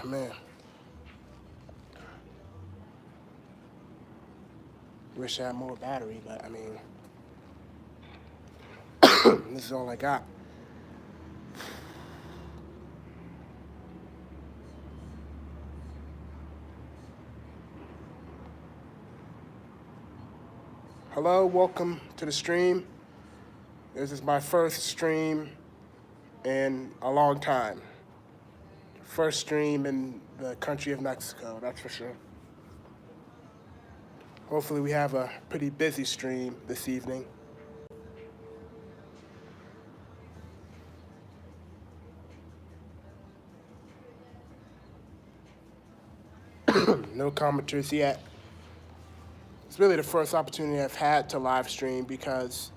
Man, wish I had more battery, but I mean, this is all I got. Hello, welcome to the stream. This is my first stream in a long time. First stream in the country of Mexico, that's for sure. Hopefully, we have a pretty busy stream this evening. No commenters yet. It's really the first opportunity I've had to live stream because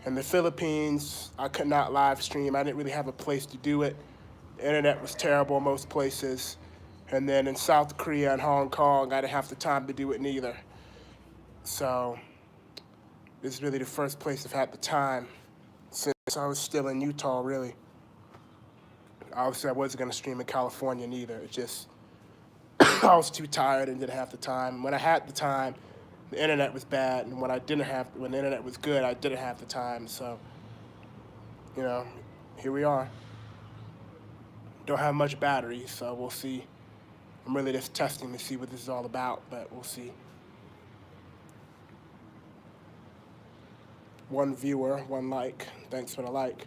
in the Philippines, I could not live stream. I didn't really have a place to do it. The internet was terrible in most places. And then in South Korea and Hong Kong, I didn't have the time to do it neither. So this is really the first place I've had the time since I was still in Utah, really. Obviously, I wasn't going to stream in California neither. It just, I was too tired and didn't have the time. When I had the time, the internet was bad. And when the internet was good, I didn't have the time. So, you know, here we are. Don't have much battery, so we'll see. I'm really just testing to see what this is all about, but we'll see. One viewer, one like. Thanks for the like.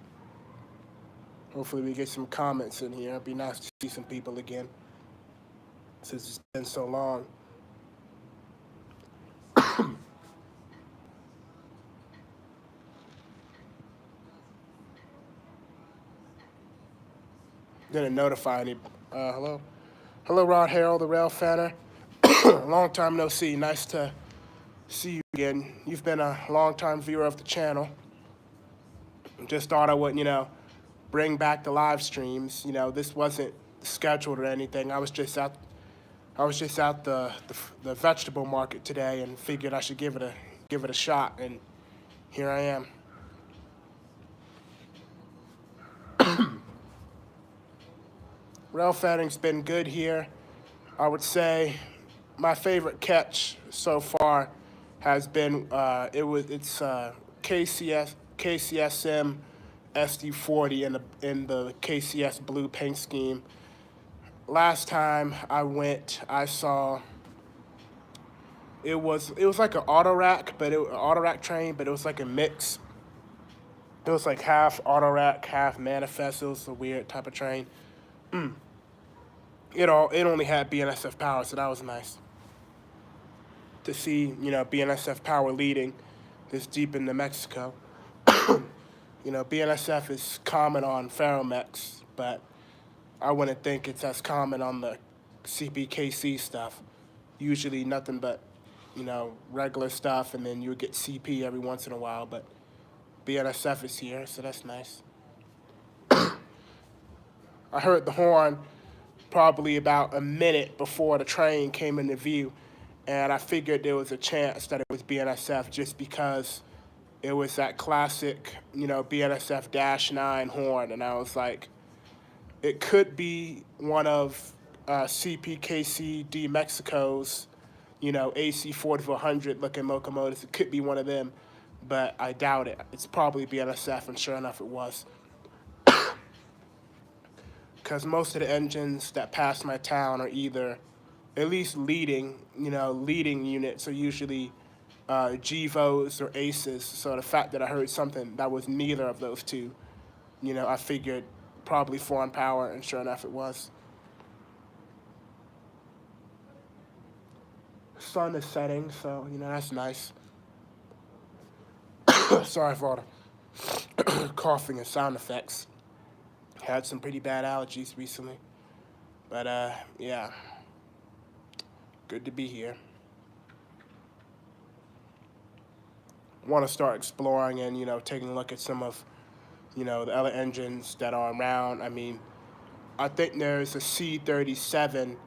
Hopefully we get some comments in here. It'd be nice to see some people again since it's been so long. Didn't notify any. Hello? Hello, Rod Harold, the Rail Fanner. Long time no see. Nice to see you again. You've been a long time viewer of the channel. Just thought I would, bring back the live streams. This wasn't scheduled or anything. I was just out the vegetable market today and figured I should give it a shot, and here I am. Rail fatting's been good here. I would say my favorite catch so far has been it's KCSM SD40 in the KCS blue paint scheme. Last time I went, I saw it was like an auto rack, auto rack train, but it was like a mix. It was like half auto rack, half manifest. It was a weird type of train. It only had BNSF power, so that was nice to see, BNSF power leading this deep into Mexico. BNSF is common on Ferromex, but I wouldn't think it's as common on the CPKC stuff. Usually nothing but, regular stuff, and then you would get CP every once in a while, but BNSF is here, so that's nice. I heard the horn probably about a minute before the train came into view, and I figured there was a chance that it was BNSF just because it was that classic, BNSF -9 horn, and I was like, it could be one of CPKC D Mexico's, AC 4400 looking locomotives. It could be one of them, but I doubt it. It's probably BNSF, and sure enough, it was. Because most of the engines that pass my town are either at least leading units are usually GVOs or ACEs. So the fact that I heard something that was neither of those two, I figured probably foreign power, and sure enough, it was. Sun is setting, so, that's nice. Sorry for all the coughing and sound effects. Had some pretty bad allergies recently. But, yeah. Good to be here. Want to start exploring and, taking a look at some of, the other engines that are around. I mean, I think there's a C-37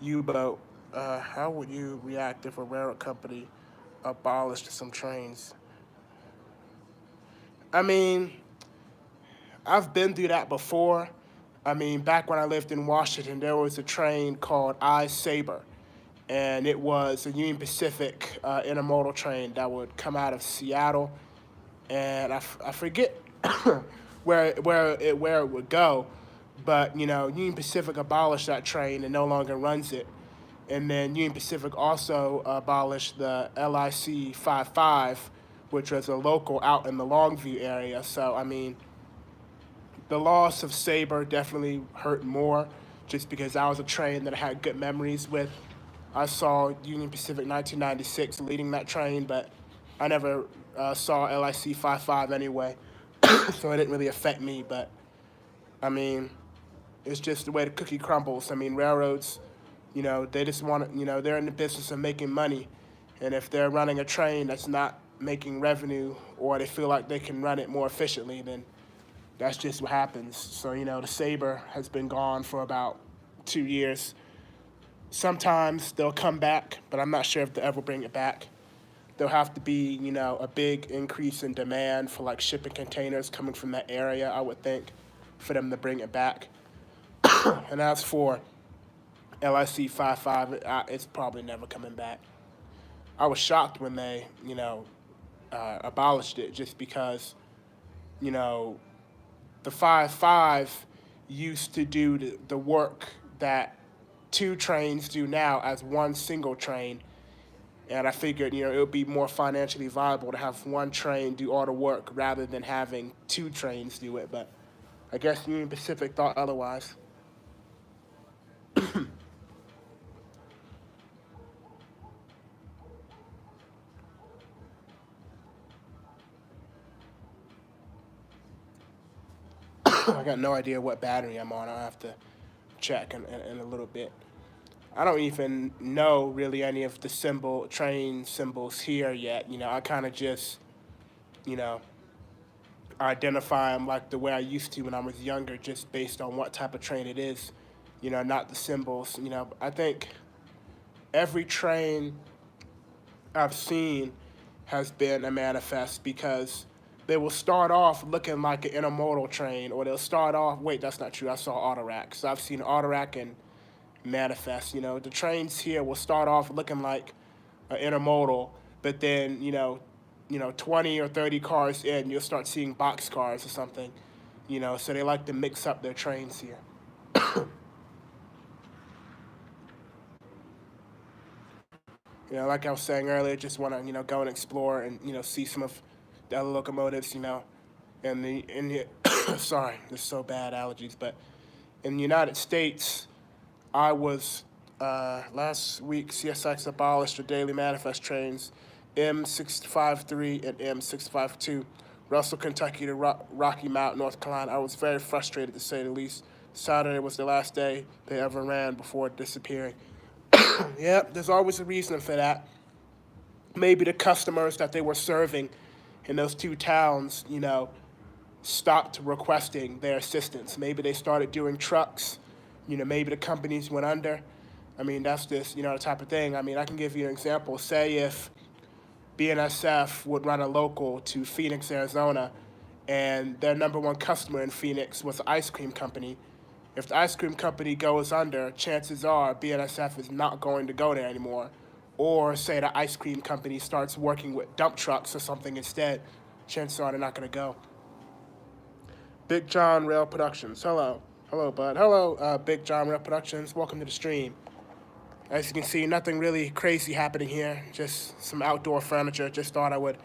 U-boat. How would you react if a railroad company abolished some trains? I mean, I've been through that before. I mean, back when I lived in Washington, there was a train called I Saber, and it was a Union Pacific intermodal train that would come out of Seattle, and I forget where it would go, but Union Pacific abolished that train and no longer runs it, and then Union Pacific also abolished the LIC 55, which was a local out in the Longview area. So I mean, the loss of Saber definitely hurt more, just because that was a train that I had good memories with. I saw Union Pacific 1996 leading that train, but I never saw LIC 55 anyway, so it didn't really affect me. But I mean, it's just the way the cookie crumbles. I mean, railroads, they just want to, they're in the business of making money, and if they're running a train that's not making revenue, or they feel like they can run it more efficiently, then that's just what happens. So, the Saber has been gone for about 2 years. Sometimes they'll come back, but I'm not sure if they'll ever bring it back. There'll have to be, a big increase in demand for like shipping containers coming from that area, I would think, for them to bring it back. And as for LIC 55, it's probably never coming back. I was shocked when they, abolished it, just because, you know, the 5-5 used to do the work that two trains do now as one single train. And I figured, it would be more financially viable to have one train do all the work rather than having two trains do it. But I guess Union Pacific thought otherwise. I got no idea what battery I'm on. I'll have to check in a little bit. I don't even know really any of the train symbols here yet. I kind of just, you know, identify them like the way I used to when I was younger, just based on what type of train it is, not the symbols. I think every train I've seen has been a manifest, because they will start off looking like an intermodal train, or they'll start off, wait, that's not true. I saw Autorack. So I've seen Autorack and manifest. The trains here will start off looking like an intermodal, but then 20 or 30 cars in, you'll start seeing box cars or something. So they like to mix up their trains here. Like I was saying earlier, just want to go and explore and see some of the other locomotives. And the sorry, this is so bad, allergies. But in the United States, I was last week. CSX abolished the daily manifest trains, M653 and M652, Russell, Kentucky to Rocky Mount, North Carolina. I was very frustrated, to say the least. Saturday was the last day they ever ran before disappearing. Yeah, there's always a reason for that. Maybe the customers that they were serving in those two towns, stopped requesting their assistance. Maybe they started doing trucks. Maybe the companies went under. I mean, that's just, the type of thing. I mean, I can give you an example. Say if BNSF would run a local to Phoenix, Arizona, and their number one customer in Phoenix was an ice cream company. If the ice cream company goes under, chances are BNSF is not going to go there anymore. Or say the ice cream company starts working with dump trucks or something instead, chances are they're not going to go. Big John Rail Productions. Hello. Hello, bud. Hello, Big John Rail Productions. Welcome to the stream. As you can see, nothing really crazy happening here. Just some outdoor furniture. Just thought I would,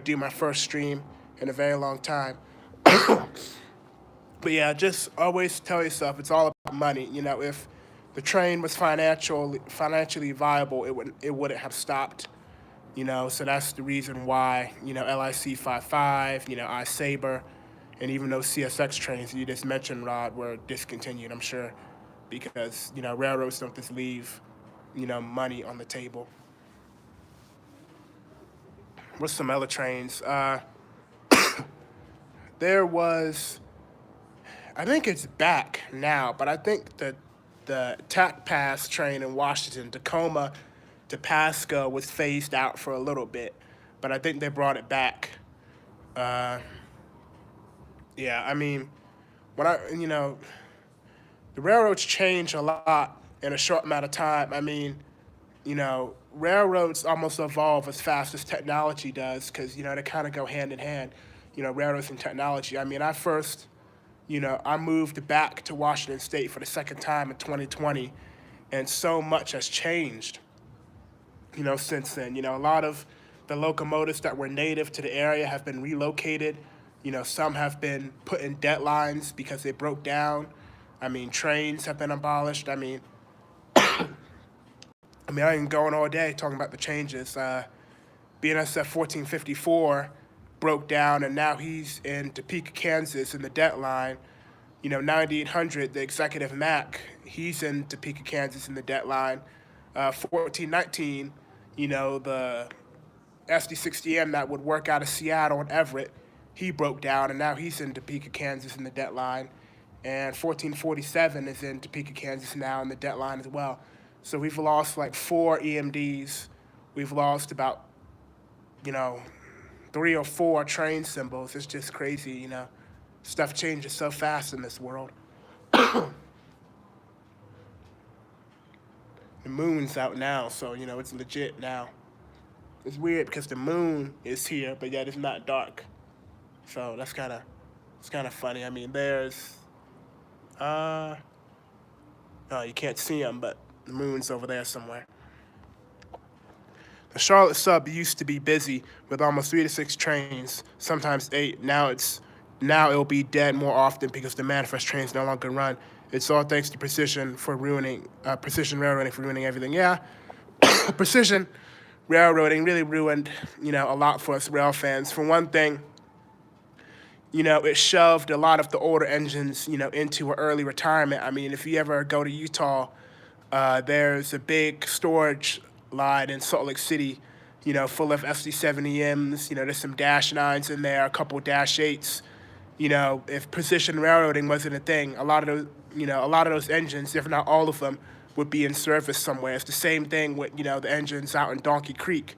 do my first stream in a very long time. But yeah, just always tell yourself it's all about money. If the train was financially viable, it wouldn't have stopped. So that's the reason why LIC 55, I Saber, and even those CSX trains you just mentioned, Rod, were discontinued. I'm sure because railroads don't just leave money on the table. What's some other trains? There was, I think it's back now, but I think that the TAC Pass train in Washington, Tacoma to Pasco, was phased out for a little bit, but I think they brought it back. Uh, yeah, I mean, when I the railroads change a lot in a short amount of time. I mean, railroads almost evolve as fast as technology does because, they kind of go hand in hand, railroads and technology. I mean, I moved back to Washington State for the second time in 2020, and so much has changed, since then. A lot of the locomotives that were native to the area have been relocated. Some have been put in deadlines because they broke down. I mean, trains have been abolished. I can go on all day talking about the changes. BNSF 1454 broke down, and now he's in Topeka, Kansas, in the deadline. 9800, the executive Mac, he's in Topeka, Kansas, in the deadline. 1419, the SD60M that would work out of Seattle and Everett, he broke down, and now he's in Topeka, Kansas, in the deadline. And 1447 is in Topeka, Kansas now in the deadline as well. So we've lost like 4 EMDs. We've lost about, 3 or 4 train symbols. It's just crazy, Stuff changes so fast in this world. The moon's out now, so, it's legit now. It's weird because the moon is here, but yet it's not dark. So it's kind of funny. I mean, there's, oh, you can't see them, but the moon's over there somewhere. The Charlotte sub used to be busy with almost 3 to 6 trains, sometimes 8. Now it'll be dead more often because the manifest trains no longer run. It's all thanks to precision railroading for ruining everything. Yeah, precision railroading really ruined, a lot for us rail fans. For one thing, it shoved a lot of the older engines, into an early retirement. I mean, if you ever go to Utah, there's a big storage line in Salt Lake City, full of SD70Ms. There's some Dash 9s in there, a couple Dash 8s. If precision railroading wasn't a thing, a lot of those engines, if not all of them, would be in service somewhere. It's the same thing with, the engines out in Donkey Creek.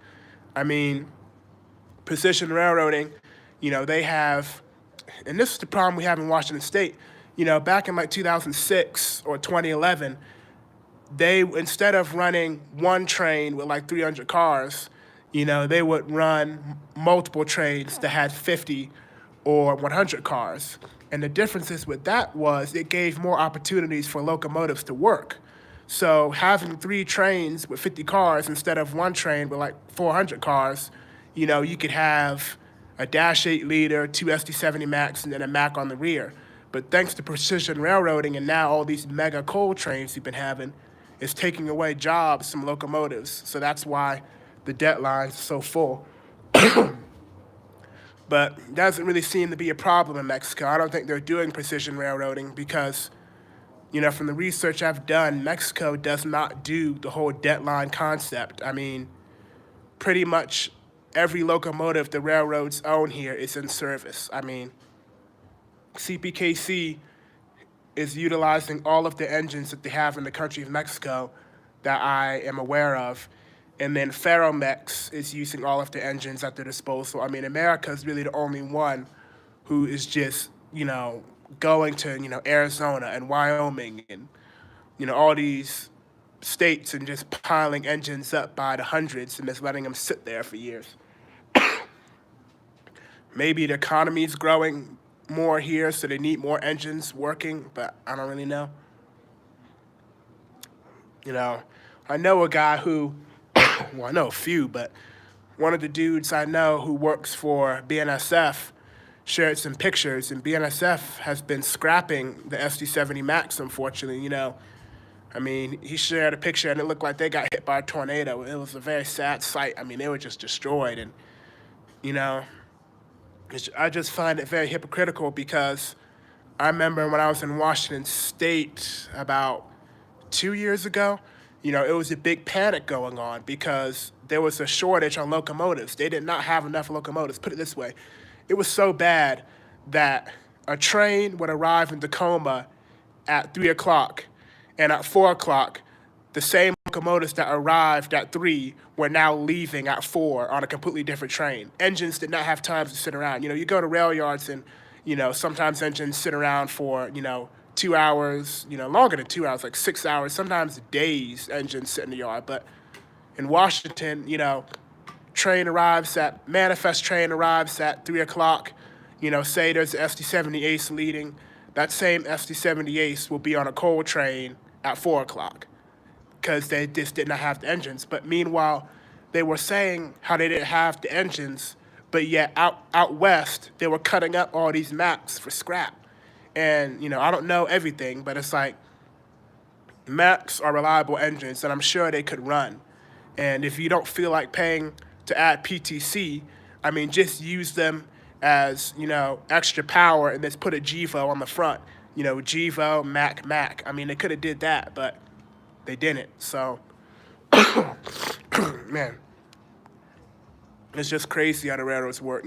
I mean, precision railroading, they have, and this is the problem we have in Washington State. Back in like 2006 or 2011, they, instead of running one train with like 300 cars, they would run multiple trains that had 50 or 100 cars. And the differences with that was it gave more opportunities for locomotives to work. So having 3 trains with 50 cars instead of one train with like 400 cars, you could have a Dash 8 leader, 2 SD70 Macs, and then a Mac on the rear. But thanks to precision railroading and now all these mega coal trains you've been having, it's taking away jobs from locomotives. So that's why the deadline's so full. But it doesn't really seem to be a problem in Mexico. I don't think they're doing precision railroading because, from the research I've done, Mexico does not do the whole deadline concept. I mean, pretty much every locomotive the railroads own here is in service. I mean, CPKC is utilizing all of the engines that they have in the country of Mexico that I am aware of. And then Ferromex is using all of the engines at their disposal. I mean, America is really the only one who is just, going to, Arizona and Wyoming and, all these states and just piling engines up by the hundreds and just letting them sit there for years. Maybe the economy is growing more here, so they need more engines working, but I don't really know. I know a guy who, well, I know a few, but one of the dudes I know who works for BNSF shared some pictures, and BNSF has been scrapping the SD70 Max, unfortunately. I mean, he shared a picture, and it looked like they got hit by a tornado. It was a very sad sight. I mean, they were just destroyed, and, I just find it very hypocritical because I remember when I was in Washington State about 2 years ago, it was a big panic going on because there was a shortage on locomotives. They did not have enough locomotives. Put it this way. It was so bad that a train would arrive in Tacoma at 3 o'clock, and at 4 o'clock, the same locomotives that arrived at 3 were now leaving at 4 on a completely different train. Engines did not have time to sit around. You go to rail yards and, sometimes engines sit around for, 2 hours, longer than 2 hours, like 6 hours, sometimes days, engines sit in the yard. But in Washington, manifest train arrives at 3 o'clock. Say there's an SD-70 Ace leading. That same SD-70 Ace will be on a coal train at 4 o'clock because they just did not have the engines. But meanwhile, they were saying how they didn't have the engines, but yet out west they were cutting up all these Macs for scrap. And I don't know everything, but it's like Macs are reliable engines, and I'm sure they could run. And if you don't feel like paying to add PTC, I mean, just use them as extra power, and just put a GEVO on the front. GEVO, Mac. I mean, they could have did that, but they didn't. So, man, it's just crazy how the railroads work.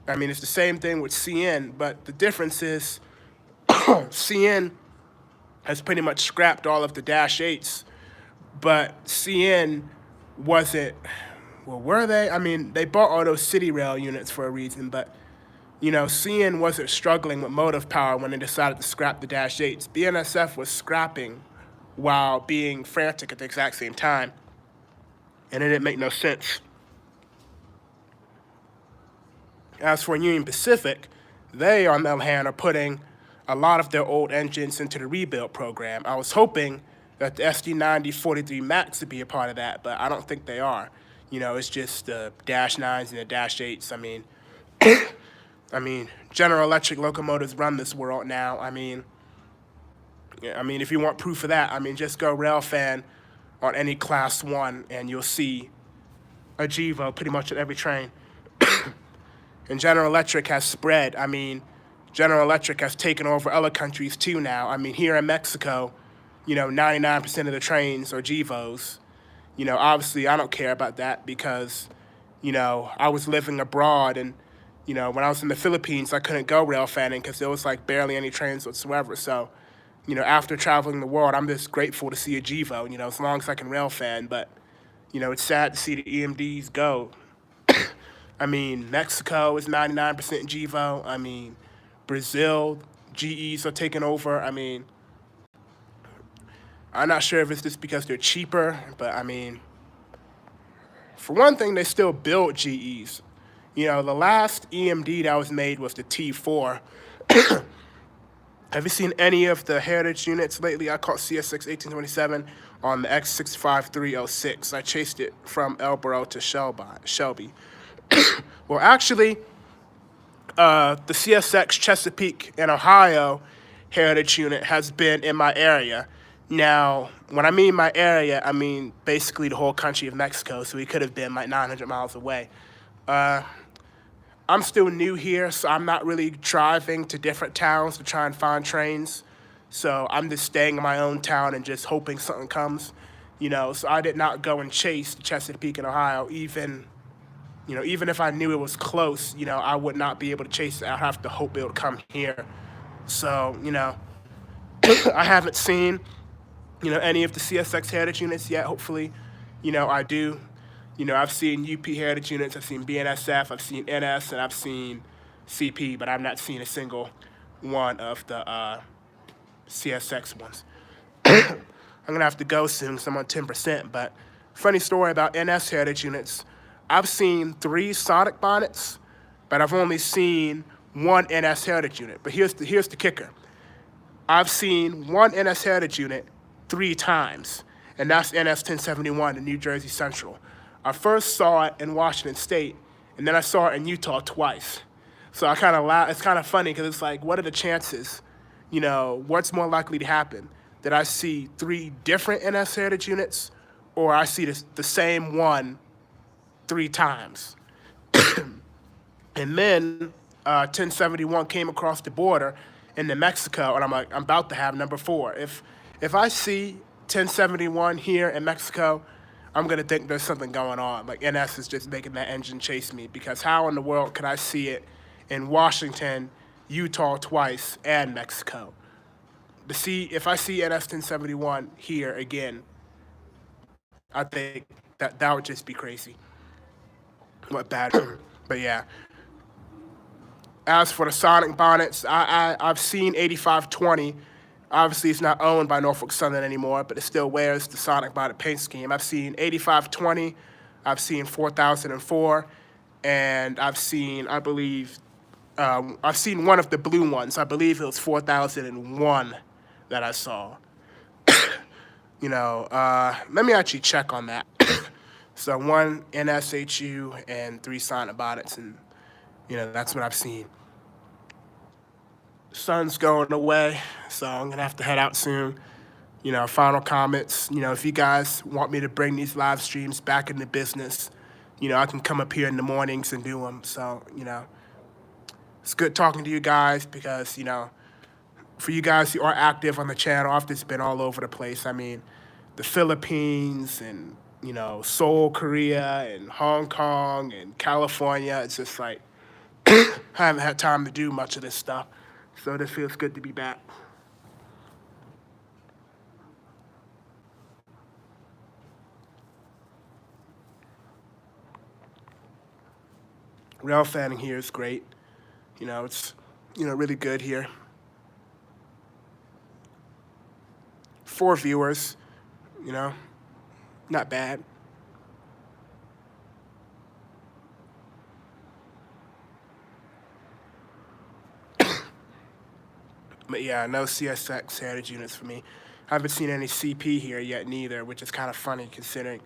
I mean, it's the same thing with CN, but the difference is CN has pretty much scrapped all of the Dash 8s, but CN wasn't, well, were they? I mean, they bought all those City Rail units for a reason, but, CN wasn't struggling with motive power when they decided to scrap the Dash 8s. BNSF was scrapping while being frantic at the exact same time, and it didn't make no sense. As for Union Pacific, they, on the other hand, are putting a lot of their old engines into the rebuild program. I was hoping that the SD-90-43 Max would be a part of that, but I don't think they are. It's just the Dash 9s and the Dash 8s. I mean, General Electric locomotives run this world now. I mean, if you want proof of that, just go Railfan on any Class 1, and you'll see a GEVO pretty much at every train. And General Electric has spread. General Electric has taken over other countries too now. Here in Mexico, 99% of the trains are GEVOs. Obviously I don't care about that because, I was living abroad, and, when I was in the Philippines, I couldn't go railfanning because there was like barely any trains whatsoever. So, after traveling the world, I'm just grateful to see a GEVO, as long as I can railfan. But, it's sad to see the EMDs go. Mexico is 99% GEVO. Brazil, GEs are taking over. I'm not sure if it's just because they're cheaper, but for one thing, they still build GEs. The last EMD that was made was the T4. Have you seen any of the Heritage units lately? I caught CSX 1827 on the X65306. I chased it from Elborough to Shelby. Well, actually, the CSX Chesapeake and Ohio Heritage unit has been in my area. Now, when I mean my area, I mean basically the whole country of Mexico, so he could have been like 900 miles away. I'm still new here, so I'm not really driving to different towns to try and find trains. So I'm just staying in my own town and just hoping something comes. So I did not go and chase the Chesapeake in Ohio, even if I knew it was close, I would not be able to chase it. I'd have to hope it would come here. So, I haven't seen, any of the CSX Heritage units yet. Hopefully, I do. I've seen UP Heritage units, I've seen BNSF, I've seen NS, and I've seen CP, but I've not seen a single one of the CSX ones. I'm going to have to go soon because I'm on 10%, but funny story about NS Heritage units. I've seen 3 Sonic bonnets, but I've only seen 1 NS Heritage unit. But here's the kicker. I've seen 1 NS Heritage unit 3 times, and that's NS 1071 in New Jersey Central. I first saw it in Washington State, and then I saw it in Utah twice. So I kind of laugh. It's kind of funny because it's like, what are the chances? What's more likely to happen? That I see 3 different NS Heritage units, or I see the same one 3 times. And then 1071 came across the border into Mexico, and I'm like, I'm about to have number 4. If I see 1071 here in Mexico, I'm going to think there's something going on. Like, NS is just making that engine chase me, because how in the world could I see it in Washington, Utah twice, and Mexico? If I see NS 1071 here again, I think that would just be crazy. What bad. But yeah. As for the Sonic bonnets, I've seen 8520. Obviously, it's not owned by Norfolk Southern anymore, but it still wears the Sonic bonnet paint scheme. I've seen 8520, I've seen 4004, and I've seen, I believe, I've seen one of the blue ones. I believe it was 4001 that I saw. Let me actually check on that. So one NSHU and 3 Sonic bonnets, and that's what I've seen. Sun's going away, so I'm gonna have to head out soon. Final comments. If you guys want me to bring these live streams back into business, I can come up here in the mornings and do them. So, it's good talking to you guys because, for you guys who are active on the channel, I've just been all over the place. I mean, the Philippines and, Seoul, Korea, and Hong Kong and California. It's just like, I haven't had time to do much of this stuff. So this feels good to be back. Rail fanning here is great. It's, really good here. 4 viewers, not bad. But yeah, no CSX heritage units for me. I haven't seen any CP here yet neither, which is kind of funny considering,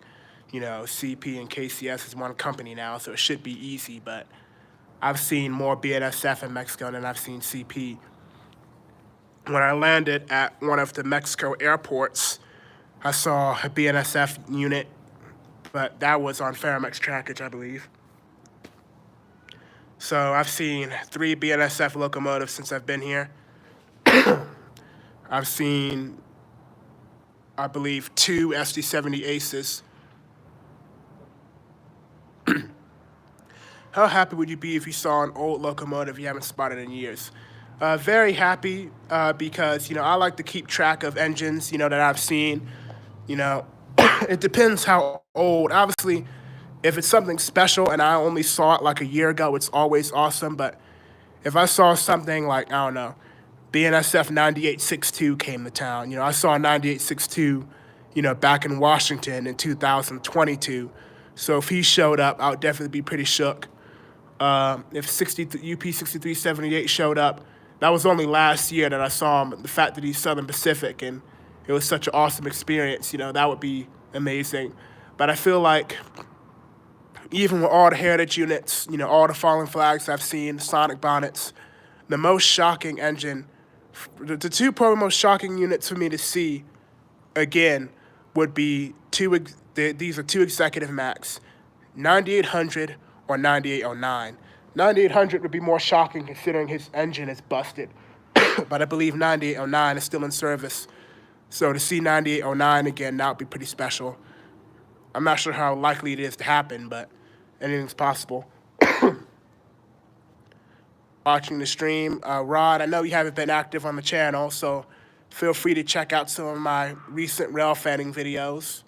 CP and KCS is one company now, so it should be easy. But I've seen more BNSF in Mexico than I've seen CP. When I landed at one of the Mexico airports, I saw a BNSF unit, but that was on Faramex trackage, I believe. So I've seen 3 BNSF locomotives since I've been here. I've seen, I believe, 2 SD70 Aces. How happy would you be if you saw an old locomotive you haven't spotted in years? Very happy because, I like to keep track of engines, that I've seen. It depends how old. Obviously, if it's something special and I only saw it like a year ago, it's always awesome. But if I saw something like, I don't know, BNSF 9862 came to town. I saw 9862, back in Washington in 2022. So if he showed up, I would definitely be pretty shook. If UP 6378 showed up, that was only last year that I saw him. The fact that he's Southern Pacific and it was such an awesome experience, that would be amazing. But I feel like even with all the heritage units, all the fallen flags I've seen, the Sonic bonnets, the most shocking engine, the 2 probably most shocking units for me to see, again, would be these are 2 executive Max, 9800 or 9809. 9800 would be more shocking considering his engine is busted, but I believe 9809 is still in service. So to see 9809 again, that would be pretty special. I'm not sure how likely it is to happen, but anything's possible. Watching the stream. Rod, I know you haven't been active on the channel, so feel free to check out some of my recent rail fanning videos.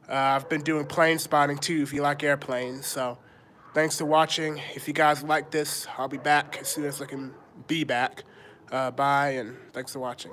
I've been doing plane spotting too if you like airplanes, so thanks for watching. If you guys like this, I'll be back as soon as I can be back. Bye, and thanks for watching.